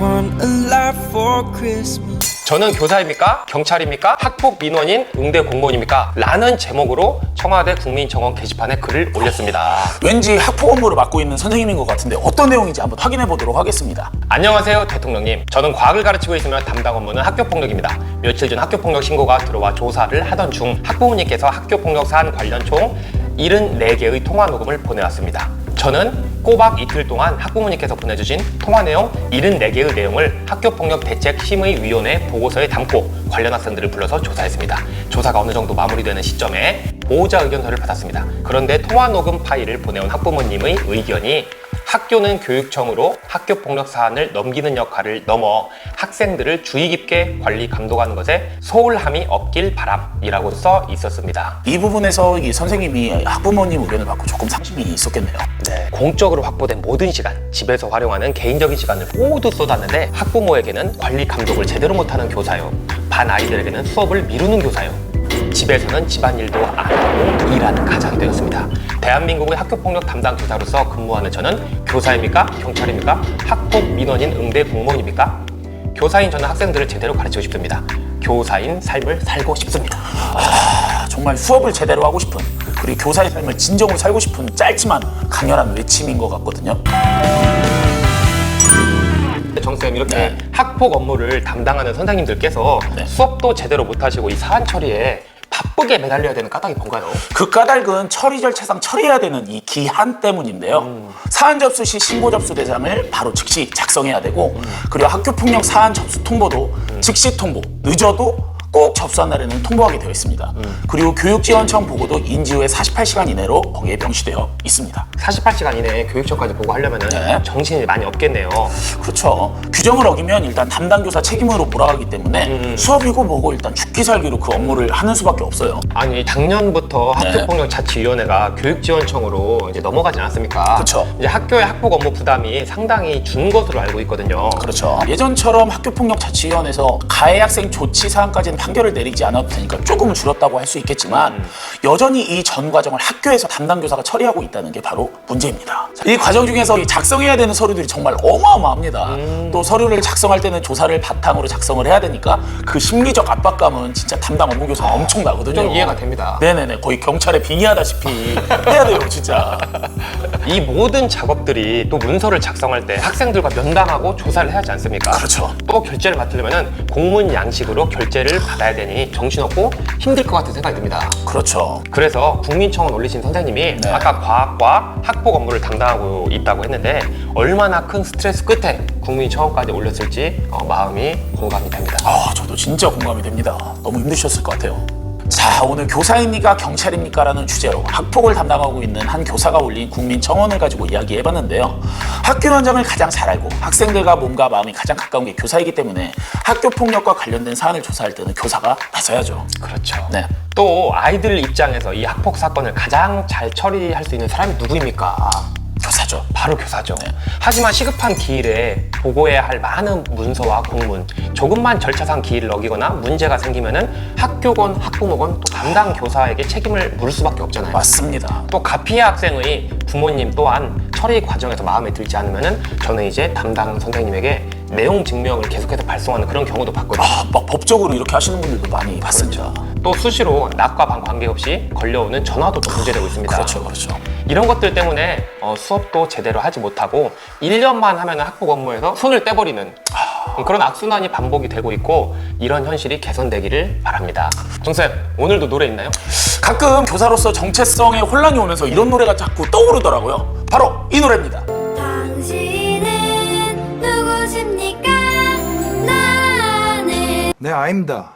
want a lot for Christmas. 저는 교사입니까? 경찰입니까? 학폭 민원인 응대 공무원입니까? 라는 제목으로 청와대 국민청원 게시판에 글을 올렸습니다. 왠지 학폭 업무를 맡고 있는 선생님인 것 같은데 어떤 내용인지 한번 확인해 보도록 하겠습니다. 안녕하세요 대통령님. 저는 과학을 가르치고 있으며 담당 업무는 학교폭력입니다. 며칠 전 학교폭력 신고가 들어와 조사를 하던 중 학부모님께서 학교폭력 사안 관련 총 74개의 통화 녹음을 보내왔습니다. 저는 꼬박 이틀 동안 학부모님께서 보내주신 통화 내용 74개의 내용을 학교폭력대책심의위원회 보고서에 담고 관련 학생들을 불러서 조사했습니다. 조사가 어느 정도 마무리되는 시점에 보호자 의견서를 받았습니다. 그런데 통화 녹음 파일을 보내온 학부모님의 의견이 학교는 교육청으로 학교폭력 사안을 넘기는 역할을 넘어 학생들을 주의 깊게 관리 감독하는 것에 소홀함이 없길 바람이라고 써 있었습니다. 이 부분에서 이 선생님이 학부모님 의견을 받고 조금 상심이 있었겠네요. 네, 공적으로 확보된 모든 시간, 집에서 활용하는 개인적인 시간을 모두 쏟았는데 학부모에게는 관리 감독을 제대로 못하는 교사요, 반 아이들에게는 수업을 미루는 교사요, 집에서는 집안일도 안 하고 일하는 가장이 되었습니다. 대한민국의 학교폭력 담당 교사로서 근무하는 저는 교사입니까? 경찰입니까? 학폭 민원인 응대 공무원입니까? 교사인 저는 학생들을 제대로 가르치고 싶습니다. 교사인 삶을 살고 싶습니다. 정말 수업을 제대로 하고 싶은, 그리고 교사의 삶을 진정으로 살고 싶은 짧지만 강렬한 외침인 것 같거든요. 정쌤, 이렇게 네. 학폭 업무를 담당하는 선생님들께서 네. 수업도 제대로 못하시고 이 사안 처리에 바쁘게 매달려야 되는 까닭이 뭔가요? 그 까닭은 처리 절차상 처리해야 되는 이 기한 때문인데요. 사안 접수 시 신고 접수 대상을 바로 즉시 작성해야 되고, 그리고 학교폭력 사안 접수 통보도 즉시 통보, 늦어도 꼭 접수한 날에는 통보하게 되어 있습니다. 그리고 교육지원청 보고도 인지 후에 48시간 이내로 거기에 명시되어 있습니다. 48시간 이내에 교육청까지 보고하려면 네. 정신이 많이 없겠네요. 그렇죠. 규정을 어기면 일단 담당 교사 책임으로 몰아가기 때문에 수업이고 뭐고 일단 죽기 살기로 그 업무를 하는 수밖에 없어요. 아니, 작년부터 네. 학교폭력자치위원회가 교육지원청으로 이제 넘어가지 않았습니까? 그렇죠. 이제 학교의 학폭 업무 부담이 상당히 준 것으로 알고 있거든요. 그렇죠. 예전처럼 학교폭력자치위원회에서 가해 학생 조치 사항까지는 판결을 내리지 않아도 되니까 조금은 줄었다고 할 수 있겠지만 여전히 이 전 과정을 학교에서 담당 교사가 처리하고 있다는 게 바로 문제입니다. 이 과정 중에서 이 작성해야 되는 서류들이 정말 어마어마합니다. 또 서류를 작성할 때는 조사를 바탕으로 작성을 해야 되니까 그 심리적 압박감은 진짜 담당 업무교사가 엄청나거든요. 좀 이해가 됩니다. 네네네. 거의 경찰에 빙의하다시피 해야 돼요, 진짜. 이 모든 작업들이 또 문서를 작성할 때 학생들과 면담하고 조사를 해야 하지 않습니까? 그렇죠. 또 결제를 맡으려면 공문 양식으로 결제를 받아야 되니 정신없고 힘들 것 같은 생각이 듭니다. 그렇죠. 그래서 국민청원 올리신 선생님이 네. 아까 과학과 학폭 업무를 담당하고 있다고 했는데 얼마나 큰 스트레스 끝에 국민청원까지 올렸을지 마음이 공감이 됩니다. 저도 진짜 공감이 됩니다. 너무 힘드셨을 것 같아요. 자, 오늘 교사입니까 경찰입니까 라는 주제로 학폭을 담당하고 있는 한 교사가 올린 국민청원을 가지고 이야기해봤는데요. 학교 현장을 가장 잘 알고 학생들과 몸과 마음이 가장 가까운 게 교사이기 때문에 학교 폭력과 관련된 사안을 조사할 때는 교사가 나서야죠. 그렇죠. 네. 또 아이들 입장에서 이 학폭 사건을 가장 잘 처리할 수 있는 사람이 누구입니까? 교사죠. 바로 교사죠. 하지만 시급한 기일에 보고해야 할 많은 문서와 공문, 조금만 절차상 기일을 어기거나 문제가 생기면은 학교건 학부모건 또 담당 교사에게 책임을 물을 수밖에 없잖아요. 맞습니다. 또 가피해 학생의 부모님 또한 처리 과정에서 마음에 들지 않으면은 저는 이제 담당 선생님에게 내용 증명을 계속해서 발송하는 그런 경우도 봤거든요. 막 법적으로 이렇게 하시는 분들도 많이 봤습니다. 또 수시로 낮과 밤 관계없이 걸려오는 전화도 또 문제되고 있습니다. 그렇죠, 그렇죠. 이런 것들 때문에 수업도 제대로 하지 못하고 1년만 하면 학폭 업무에서 손을 떼버리는 그런 악순환이 반복이 되고 있고, 이런 현실이 개선되기를 바랍니다. 정쌤, 오늘도 노래 있나요? 가끔 교사로서 정체성에 혼란이 오면서 이런 노래가 자꾸 떠오르더라고요. 바로 이 노래입니다. 당신은 누구십니까? 나는 네, 아닙니다.